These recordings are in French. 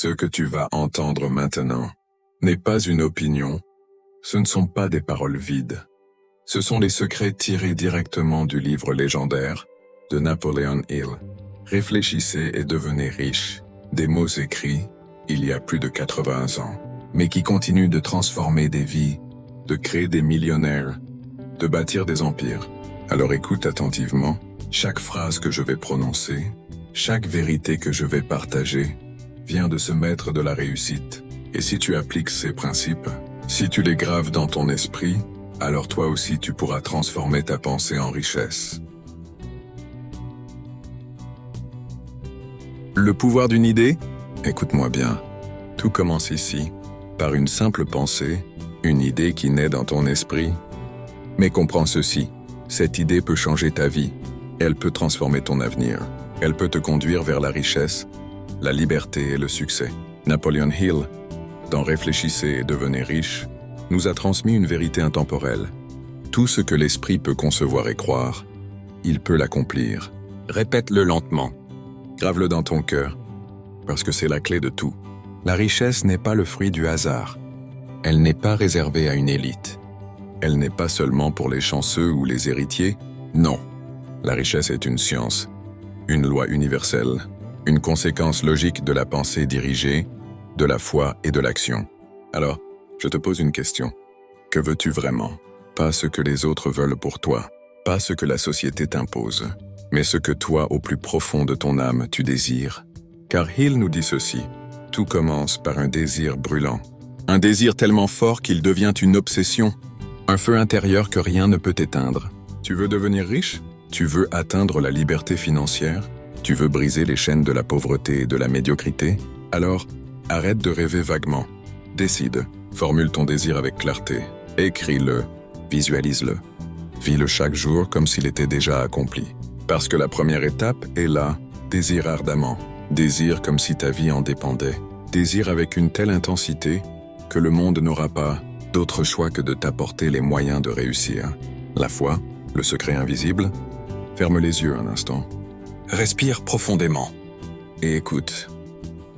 Ce que tu vas entendre maintenant n'est pas une opinion, ce ne sont pas des paroles vides. Ce sont les secrets tirés directement du livre légendaire de Napoleon Hill. Réfléchissez et devenez riche. Des mots écrits il y a plus de 80 ans, mais qui continuent de transformer des vies, de créer des millionnaires, de bâtir des empires. Alors écoute attentivement, chaque phrase que je vais prononcer, chaque vérité que je vais partager, vient de ce maître de la réussite. Et si tu appliques ces principes, si tu les graves dans ton esprit, alors toi aussi tu pourras transformer ta pensée en richesse. Le pouvoir d'une idée? Écoute-moi bien. Tout commence ici, par une simple pensée, une idée qui naît dans ton esprit. Mais comprends ceci, cette idée peut changer ta vie. Elle peut transformer ton avenir. Elle peut te conduire vers la richesse, la liberté et le succès. Napoleon Hill, dans Réfléchissez et devenez riche, nous a transmis une vérité intemporelle. Tout ce que l'esprit peut concevoir et croire, il peut l'accomplir. Répète-le lentement. Grave-le dans ton cœur, parce que c'est la clé de tout. La richesse n'est pas le fruit du hasard. Elle n'est pas réservée à une élite. Elle n'est pas seulement pour les chanceux ou les héritiers. Non. La richesse est une science, une loi universelle, une conséquence logique de la pensée dirigée, de la foi et de l'action. Alors, je te pose une question. Que veux-tu vraiment? Pas ce que les autres veulent pour toi, pas ce que la société t'impose, mais ce que toi, au plus profond de ton âme, tu désires. Car Hill nous dit ceci, tout commence par un désir brûlant. Un désir tellement fort qu'il devient une obsession, un feu intérieur que rien ne peut éteindre. Tu veux devenir riche? Tu veux atteindre la liberté financière? Tu veux briser les chaînes de la pauvreté et de la médiocrité? Alors, arrête de rêver vaguement. Décide, formule ton désir avec clarté, écris-le, visualise-le. Vis-le chaque jour comme s'il était déjà accompli. Parce que la première étape est là, désire ardemment. Désire comme si ta vie en dépendait. Désire avec une telle intensité que le monde n'aura pas d'autre choix que de t'apporter les moyens de réussir. La foi, le secret invisible. Ferme les yeux un instant. Respire profondément. Et écoute.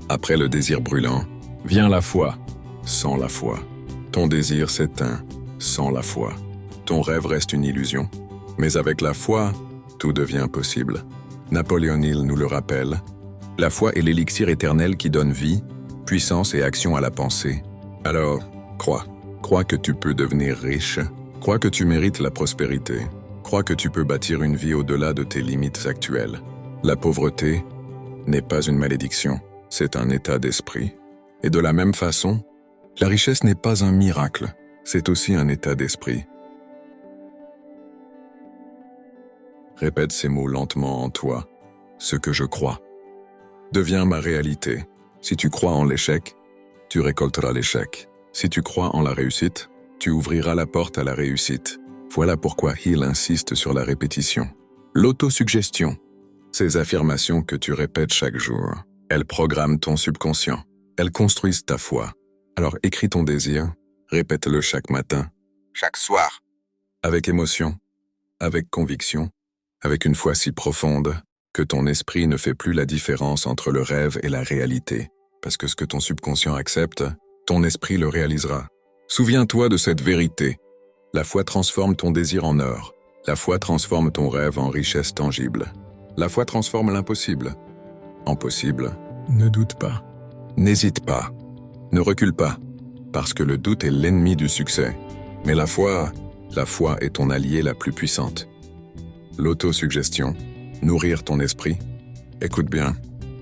Après le désir brûlant, vient la foi. Sans la foi, ton désir s'éteint. Sans la foi, ton rêve reste une illusion. Mais avec la foi, tout devient possible. Napoleon Hill nous le rappelle. La foi est l'élixir éternel qui donne vie, puissance et action à la pensée. Alors, crois. Crois que tu peux devenir riche. Crois que tu mérites la prospérité. Crois que tu peux bâtir une vie au-delà de tes limites actuelles. La pauvreté n'est pas une malédiction, c'est un état d'esprit. Et de la même façon, la richesse n'est pas un miracle, c'est aussi un état d'esprit. Répète ces mots lentement en toi. Ce que je crois devient ma réalité. Si tu crois en l'échec, tu récolteras l'échec. Si tu crois en la réussite, tu ouvriras la porte à la réussite. Voilà pourquoi Hill insiste sur la répétition. L'autosuggestion. Ces affirmations que tu répètes chaque jour, elles programment ton subconscient. Elles construisent ta foi. Alors écris ton désir, répète-le chaque matin, chaque soir. Avec émotion, avec conviction, avec une foi si profonde que ton esprit ne fait plus la différence entre le rêve et la réalité. Parce que ce que ton subconscient accepte, ton esprit le réalisera. Souviens-toi de cette vérité. La foi transforme ton désir en or. La foi transforme ton rêve en richesse tangible. La foi transforme l'impossible en possible. Ne doute pas. N'hésite pas. Ne recule pas. Parce que le doute est l'ennemi du succès. Mais la foi est ton allié la plus puissante. L'autosuggestion. Nourrir ton esprit. Écoute bien.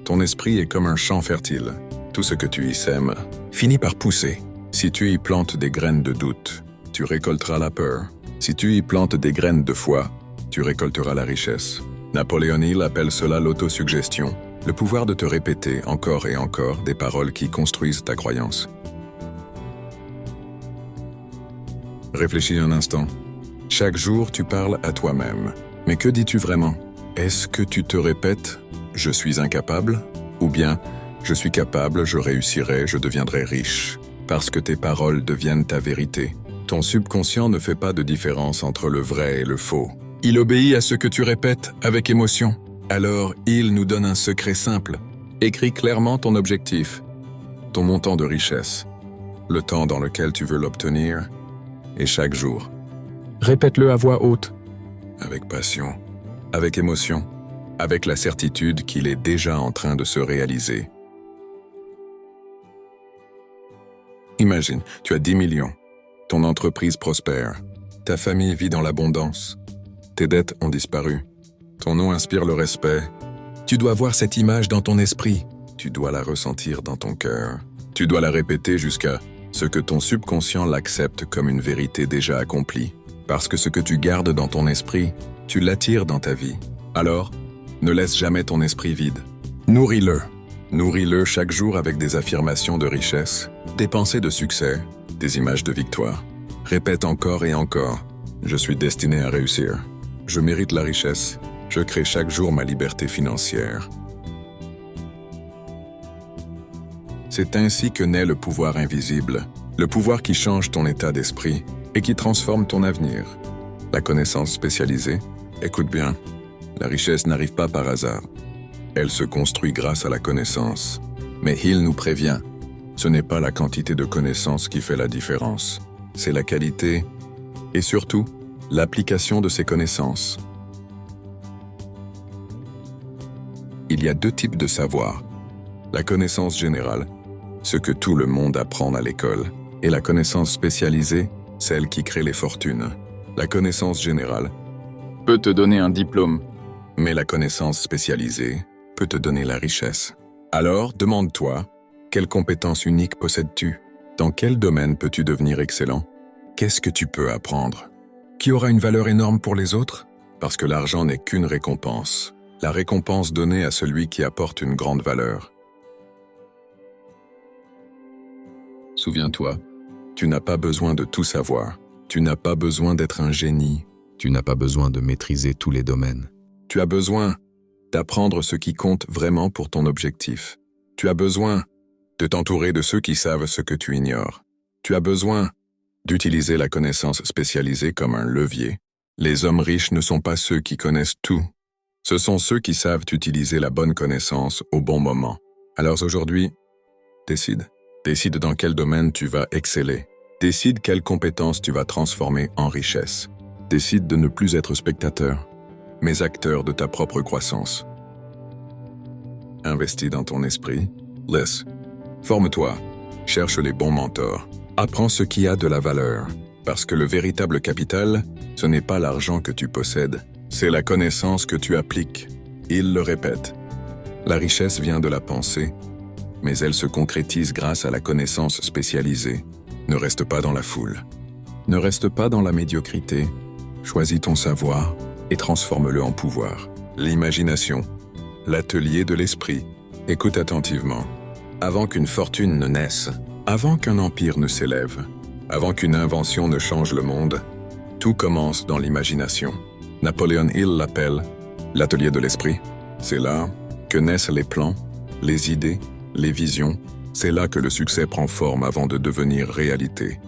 Ton esprit est comme un champ fertile. Tout ce que tu y sèmes finit par pousser. Si tu y plantes des graines de doute, tu récolteras la peur. Si tu y plantes des graines de foi, tu récolteras la richesse. Napoleon Hill appelle cela l'autosuggestion, le pouvoir de te répéter encore et encore des paroles qui construisent ta croyance. Réfléchis un instant. Chaque jour, tu parles à toi-même. Mais que dis-tu vraiment? Est-ce que tu te répètes « je suis incapable » ou bien « je suis capable, je réussirai, je deviendrai riche » parce que tes paroles deviennent ta vérité. Ton subconscient ne fait pas de différence entre le vrai et le faux. Il obéit à ce que tu répètes avec émotion. Alors, il nous donne un secret simple. Écris clairement ton objectif. ton montant de richesse, le temps dans lequel tu veux l'obtenir, et chaque jour. Répète-le à voix haute. Avec passion, avec émotion, avec la certitude qu'il est déjà en train de se réaliser. Imagine, tu as 10 millions, ton entreprise prospère, ta famille vit dans l'abondance, tes dettes ont disparu, ton nom inspire le respect. Tu dois voir cette image dans ton esprit, tu dois la ressentir dans ton cœur, tu dois la répéter jusqu'à ce que ton subconscient l'accepte comme une vérité déjà accomplie. Parce que ce que tu gardes dans ton esprit, tu l'attires dans ta vie. Alors, ne laisse jamais ton esprit vide. Nourris-le. Nourris-le chaque jour avec des affirmations de richesse, des pensées de succès, des images de victoire. Répète encore et encore. Je suis destiné à réussir. Je mérite la richesse. Je crée chaque jour ma liberté financière. C'est ainsi que naît le pouvoir invisible, le pouvoir qui change ton état d'esprit et qui transforme ton avenir. La connaissance spécialisée, écoute bien, la richesse n'arrive pas par hasard. Elle se construit grâce à la connaissance. Mais Hill nous prévient, ce n'est pas la quantité de connaissances qui fait la différence, c'est la qualité et surtout l'application de ces connaissances. Il y a 2 types de savoir. La connaissance générale, ce que tout le monde apprend à l'école, et la connaissance spécialisée, celle qui crée les fortunes. La connaissance générale peut te donner un diplôme, mais la connaissance spécialisée peut te donner la richesse. Alors, demande-toi, quelles compétences uniques possèdes-tu? Dans quel domaine peux-tu devenir excellent? Qu'est-ce que tu peux apprendre? Qui aura une valeur énorme pour les autres? Parce que l'argent n'est qu'une récompense. La récompense donnée à celui qui apporte une grande valeur. Souviens-toi, tu n'as pas besoin de tout savoir. Tu n'as pas besoin d'être un génie. Tu n'as pas besoin de maîtriser tous les domaines. Tu as besoin d'apprendre ce qui compte vraiment pour ton objectif. Tu as besoin de t'entourer de ceux qui savent ce que tu ignores. Tu as besoin d'utiliser la connaissance spécialisée comme un levier. Les hommes riches ne sont pas ceux qui connaissent tout. Ce sont ceux qui savent utiliser la bonne connaissance au bon moment. Alors aujourd'hui, décide. Décide dans quel domaine tu vas exceller. Décide quelles compétences tu vas transformer en richesse. Décide de ne plus être spectateur, mais acteur de ta propre croissance. Investis dans ton esprit. Laisse. Forme-toi. Cherche les bons mentors. Apprends ce qui a de la valeur. Parce que le véritable capital, ce n'est pas l'argent que tu possèdes, c'est la connaissance que tu appliques. Il le répète. La richesse vient de la pensée, mais elle se concrétise grâce à la connaissance spécialisée. Ne reste pas dans la foule. Ne reste pas dans la médiocrité. Choisis ton savoir et transforme-le en pouvoir. L'imagination, l'atelier de l'esprit. Écoute attentivement. Avant qu'une fortune ne naisse, avant qu'un empire ne s'élève, avant qu'une invention ne change le monde, tout commence dans l'imagination. Napoléon Hill l'appelle l'atelier de l'esprit. C'est là que naissent les plans, les idées, les visions. C'est là que le succès prend forme avant de devenir réalité.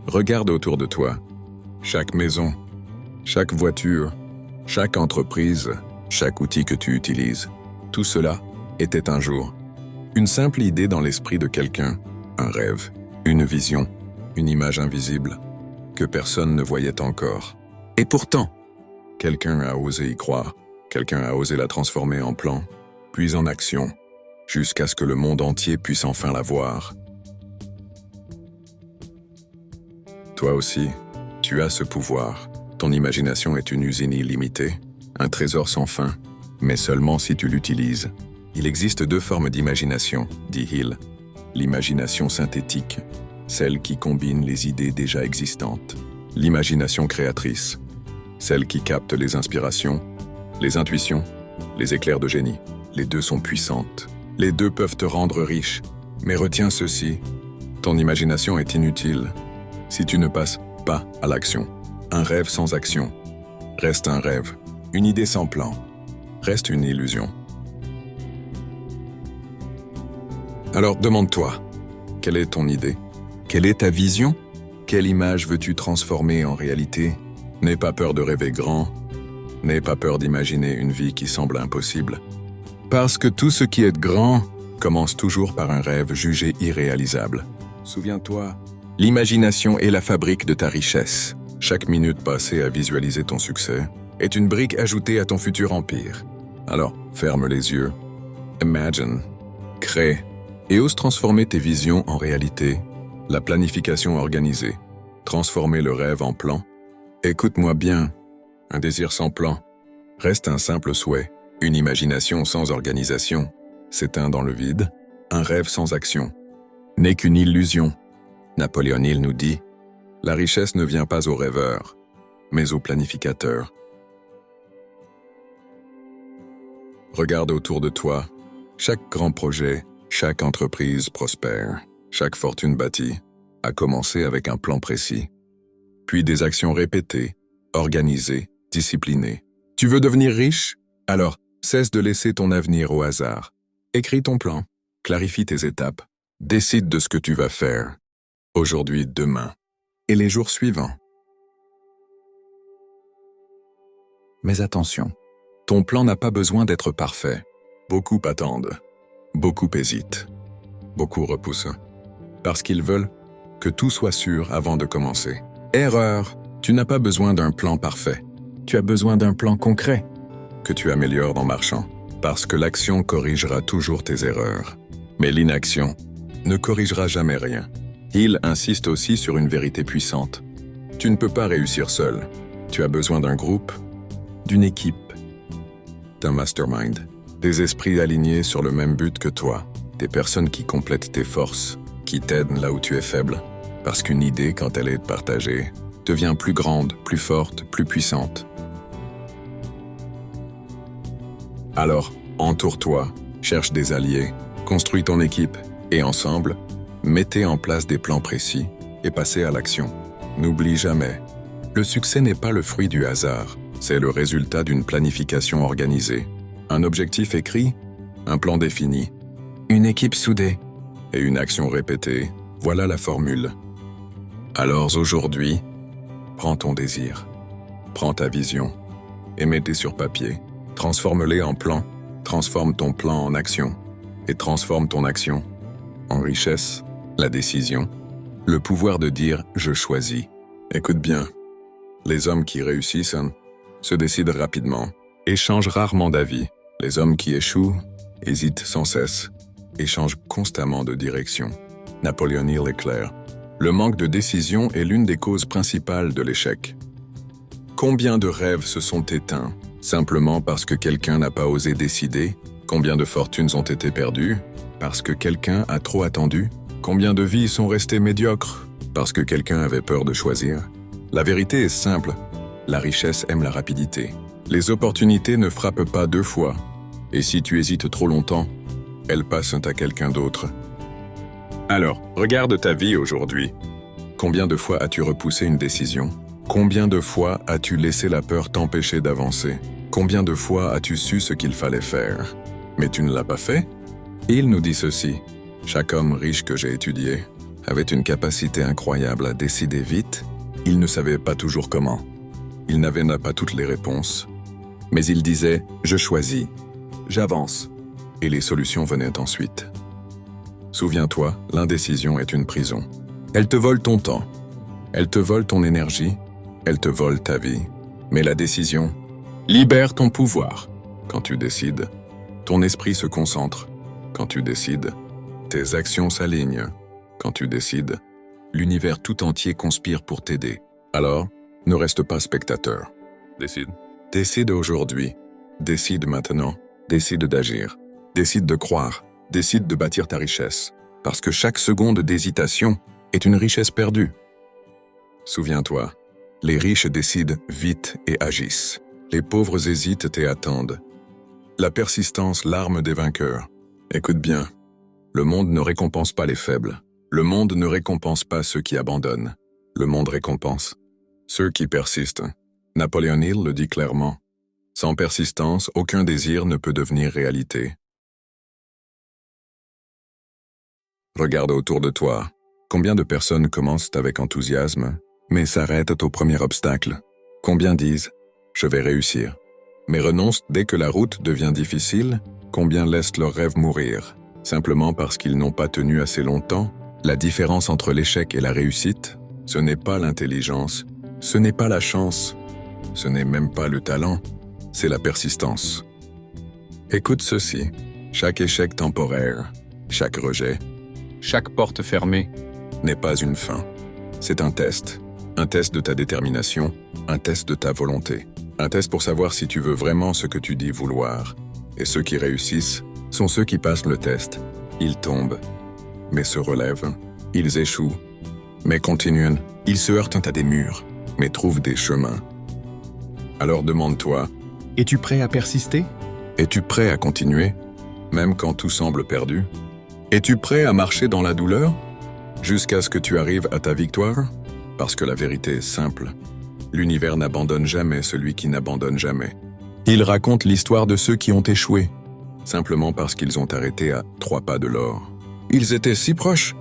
Regarde autour de toi. Chaque maison, chaque voiture, chaque entreprise, chaque outil que tu utilises. Tout cela était un jour une simple idée dans l'esprit de quelqu'un, un rêve, une vision, une image invisible que personne ne voyait encore. Et pourtant, quelqu'un a osé y croire, quelqu'un a osé la transformer en plan, puis en action, jusqu'à ce que le monde entier puisse enfin la voir. Toi aussi, tu as ce pouvoir. Ton imagination est une usine illimitée, un trésor sans fin, mais seulement si tu l'utilises. Il existe 2 formes d'imagination, dit Hill. L'imagination synthétique, celle qui combine les idées déjà existantes. L'imagination créatrice, celle qui capte les inspirations, les intuitions, les éclairs de génie. Les 2 sont puissantes. Les 2 peuvent te rendre riche. Mais retiens ceci, ton imagination est inutile si tu ne passes pas à l'action. Un rêve sans action reste un rêve. Une idée sans plan reste une illusion. Alors demande-toi, quelle est ton idée? Quelle est ta vision? Quelle image veux-tu transformer en réalité? N'aie pas peur de rêver grand. N'aie pas peur d'imaginer une vie qui semble impossible. Parce que tout ce qui est grand commence toujours par un rêve jugé irréalisable. Souviens-toi, l'imagination est la fabrique de ta richesse. Chaque minute passée à visualiser ton succès est une brique ajoutée à ton futur empire. Alors, ferme les yeux, imagine, crée, et ose transformer tes visions en réalité, la planification organisée, transformer le rêve en plan. Écoute-moi bien, un désir sans plan reste un simple souhait, une imagination sans organisation s'éteint dans le vide, un rêve sans action n'est qu'une illusion. Napoléon Hill nous dit « La richesse ne vient pas aux rêveurs, mais aux planificateurs. » Regarde autour de toi, chaque grand projet, chaque entreprise prospère, chaque fortune bâtie a commencé avec un plan précis, puis des actions répétées, organisées, disciplinées. Tu veux devenir riche? Alors, cesse de laisser ton avenir au hasard. Écris ton plan, clarifie tes étapes, décide de ce que tu vas faire, aujourd'hui, demain, et les jours suivants. Mais attention, ton plan n'a pas besoin d'être parfait. Beaucoup attendent, beaucoup hésitent, beaucoup repoussent, parce qu'ils veulent que tout soit sûr avant de commencer. Erreur, tu n'as pas besoin d'un plan parfait. Tu as besoin d'un plan concret que tu améliores en marchant, parce que l'action corrigera toujours tes erreurs. Mais l'inaction ne corrigera jamais rien. Il insiste aussi sur une vérité puissante. Tu ne peux pas réussir seul. Tu as besoin d'un groupe, d'une équipe, d'un mastermind, des esprits alignés sur le même but que toi, des personnes qui complètent tes forces, qui t'aident là où tu es faible, parce qu'une idée, quand elle est partagée, devient plus grande, plus forte, plus puissante. Alors, entoure-toi, cherche des alliés, construis ton équipe, et ensemble, mettez en place des plans précis et passez à l'action. N'oublie jamais, le succès n'est pas le fruit du hasard, c'est le résultat d'une planification organisée, un objectif écrit, un plan défini, une équipe soudée et une action répétée, voilà la formule. Alors aujourd'hui, prends ton désir, prends ta vision et mets-les sur papier, transforme-les en plan, transforme ton plan en action et transforme ton action en richesse, la décision, le pouvoir de dire « je choisis ». Écoute bien, les hommes qui réussissent se décident rapidement et changent rarement d'avis. Les hommes qui échouent hésitent sans cesse et changent constamment de direction. Napoléon Hill est clair. Le manque de décision est l'une des causes principales de l'échec. Combien de rêves se sont éteints simplement parce que quelqu'un n'a pas osé décider? Combien de fortunes ont été perdues parce que quelqu'un a trop attendu? Combien de vies sont restées médiocres parce que quelqu'un avait peur de choisir? La vérité est simple. La richesse aime la rapidité. Les opportunités ne frappent pas deux fois. Et si tu hésites trop longtemps, elles passent à quelqu'un d'autre. Alors, regarde ta vie aujourd'hui. Combien de fois as-tu repoussé une décision? Combien de fois as-tu laissé la peur t'empêcher d'avancer? Combien de fois as-tu su ce qu'il fallait faire? Mais tu ne l'as pas fait? Il nous dit ceci. Chaque homme riche que j'ai étudié avait une capacité incroyable à décider vite. Il ne savait pas toujours comment. Il n'avait pas toutes les réponses. Mais il disait « je choisis, j'avance » et les solutions venaient ensuite. Souviens-toi, l'indécision est une prison. Elle te vole ton temps, elle te vole ton énergie, elle te vole ta vie. Mais la décision libère ton pouvoir. Quand tu décides, ton esprit se concentre. Quand tu décides, tes actions s'alignent. Quand tu décides, l'univers tout entier conspire pour t'aider. Alors, ne reste pas spectateur. Décide. Décide aujourd'hui. Décide maintenant. Décide d'agir. Décide de croire. Décide de bâtir ta richesse. Parce que chaque seconde d'hésitation est une richesse perdue. Souviens-toi, les riches décident vite et agissent. Les pauvres hésitent et attendent. La persistance, l'arme des vainqueurs. Écoute bien, le monde ne récompense pas les faibles. Le monde ne récompense pas ceux qui abandonnent. Le monde récompense ceux qui persistent. Napoléon Hill le dit clairement. Sans persistance, aucun désir ne peut devenir réalité. Regarde autour de toi. Combien de personnes commencent avec enthousiasme, mais s'arrêtent au premier obstacle? Combien disent « je vais réussir », mais renoncent dès que la route devient difficile? Combien laissent leurs rêves mourir, simplement parce qu'ils n'ont pas tenu assez longtemps? La différence entre l'échec et la réussite, ce n'est pas l'intelligence, ce n'est pas la chance, ce n'est même pas le talent, c'est la persistance. Écoute ceci, chaque échec temporaire, chaque rejet, Chaque porte fermée. n'est pas une fin. C'est un test de ta détermination, un test de ta volonté, un test pour savoir si tu veux vraiment ce que tu dis vouloir. Et ceux qui réussissent sont ceux qui passent le test. Ils tombent, mais se relèvent. Ils échouent, mais continuent. Ils se heurtent à des murs, mais trouvent des chemins. Alors demande-toi, Es-tu prêt à persister? es-tu prêt à continuer, même quand tout semble perdu? Es-tu prêt à marcher dans la douleur, jusqu'à ce que tu arrives à ta victoire? Parce que la vérité est simple. L'univers n'abandonne jamais celui qui n'abandonne jamais. Il raconte l'histoire de ceux qui ont échoué, simplement parce qu'ils ont arrêté à 3 pas de l'or. Ils étaient si proches,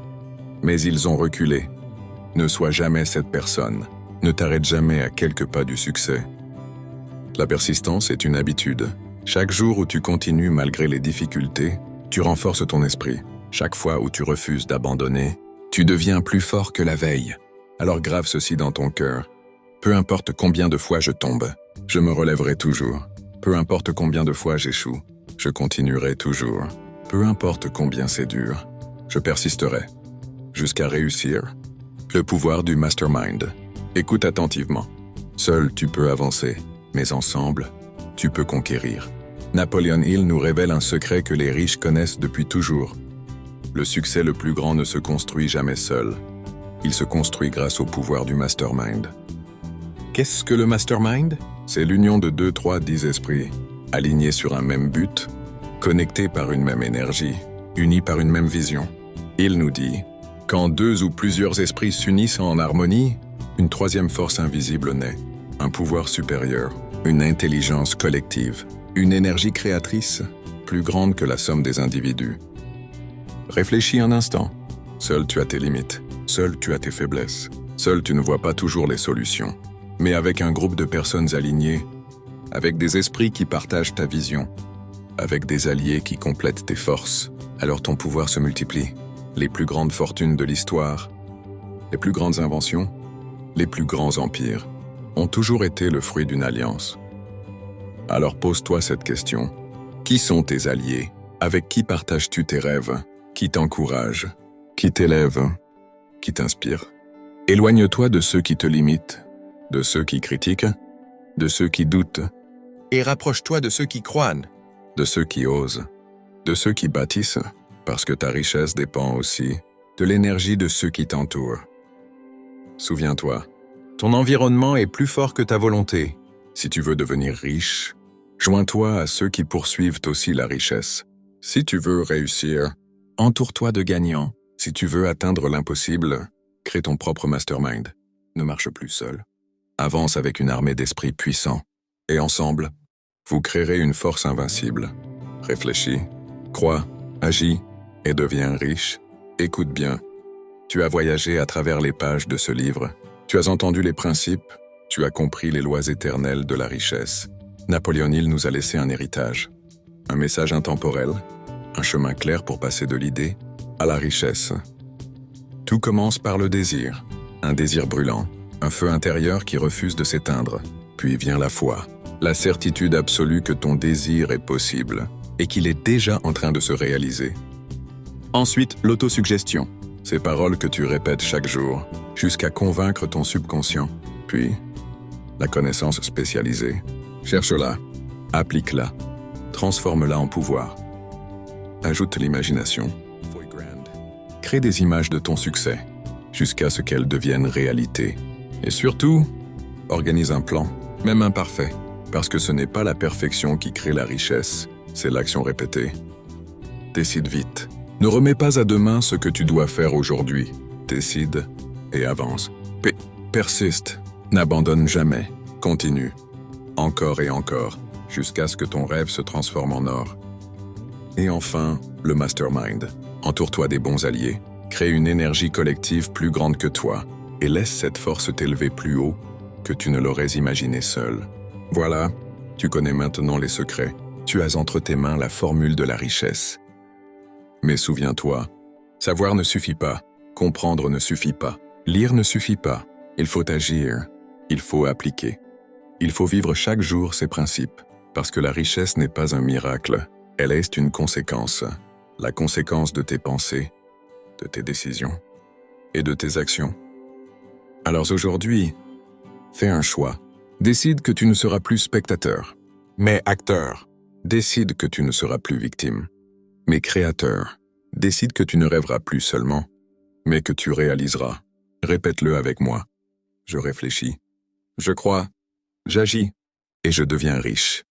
mais ils ont reculé. Ne sois jamais cette personne. Ne t'arrête jamais à quelques pas du succès. La persistance est une habitude. Chaque jour où tu continues malgré les difficultés, tu renforces ton esprit. Chaque fois où tu refuses d'abandonner, tu deviens plus fort que la veille. Alors grave ceci dans ton cœur. Peu importe combien de fois je tombe, je me relèverai toujours. Peu importe combien de fois j'échoue, je continuerai toujours. Peu importe combien c'est dur, je persisterai. Jusqu'à réussir. Le pouvoir du mastermind. Écoute attentivement. Seul tu peux avancer, mais ensemble, tu peux conquérir. Napoleon Hill nous révèle un secret que les riches connaissent depuis toujours. Le succès le plus grand ne se construit jamais seul. Il se construit grâce au pouvoir du mastermind. Qu'est-ce que le mastermind? C'est l'union de 2, 3, 10 esprits, alignés sur un même but, connectés par une même énergie, unis par une même vision. Il nous dit, quand 2 ou plusieurs esprits s'unissent en harmonie, une troisième force invisible naît, un pouvoir supérieur, une intelligence collective, une énergie créatrice plus grande que la somme des individus. Réfléchis un instant. Seul tu as tes limites, seul tu as tes faiblesses, seul tu ne vois pas toujours les solutions. Mais avec un groupe de personnes alignées, avec des esprits qui partagent ta vision, avec des alliés qui complètent tes forces, alors ton pouvoir se multiplie. Les plus grandes fortunes de l'histoire, les plus grandes inventions, les plus grands empires ont toujours été le fruit d'une alliance. Alors pose-toi cette question. Qui sont tes alliés? Avec qui partages-tu tes rêves? Qui t'encourage? Qui t'élève? Qui t'inspire? Éloigne-toi de ceux qui te limitent, de ceux qui critiquent, de ceux qui doutent, et rapproche-toi de ceux qui croient, de ceux qui osent, de ceux qui bâtissent, parce que ta richesse dépend aussi de l'énergie de ceux qui t'entourent. Souviens-toi, ton environnement est plus fort que ta volonté. Si tu veux devenir riche, joins-toi à ceux qui poursuivent aussi la richesse. Si tu veux réussir, entoure-toi de gagnants. Si tu veux atteindre l'impossible, crée ton propre mastermind. Ne marche plus seul. Avance avec une armée d'esprits puissants. Et ensemble, vous créerez une force invincible. Réfléchis, crois, agis et deviens riche. Écoute bien. Tu as voyagé à travers les pages de ce livre. Tu as entendu les principes. Tu as compris les lois éternelles de la richesse. Napoleon Hill nous a laissé un héritage. Un message intemporel. Un chemin clair pour passer de l'idée à la richesse. Tout commence par le désir. Un désir brûlant. Un feu intérieur qui refuse de s'éteindre. Puis vient la foi. La certitude absolue que ton désir est possible et qu'il est déjà en train de se réaliser. Ensuite, l'autosuggestion. Ces paroles que tu répètes chaque jour, jusqu'à convaincre ton subconscient. Puis, la connaissance spécialisée. Cherche-la, applique-la, transforme-la en pouvoir. Ajoute l'imagination. Crée des images de ton succès, jusqu'à ce qu'elles deviennent réalité. Et surtout, organise un plan, même imparfait, parce que ce n'est pas la perfection qui crée la richesse, c'est l'action répétée. Décide vite. Ne remets pas à demain ce que tu dois faire aujourd'hui. Décide et avance. Persiste. N'abandonne jamais. Continue. Encore et encore, jusqu'à ce que ton rêve se transforme en or. Et enfin, le mastermind. Entoure-toi des bons alliés. Crée une énergie collective plus grande que toi et laisse cette force t'élever plus haut que tu ne l'aurais imaginé seul. Voilà, tu connais maintenant les secrets. Tu as entre tes mains la formule de la richesse. Mais souviens-toi, savoir ne suffit pas, comprendre ne suffit pas, lire ne suffit pas. Il faut agir, il faut appliquer. Il faut vivre chaque jour ces principes, parce que la richesse n'est pas un miracle, elle est une conséquence, la conséquence de tes pensées, de tes décisions et de tes actions. Alors aujourd'hui, fais un choix. Décide que tu ne seras plus spectateur, mais acteur. Décide que tu ne seras plus victime, mais créateur. Décide que tu ne rêveras plus seulement, mais que tu réaliseras. Répète-le avec moi. Je réfléchis, je crois, j'agis et je deviens riche.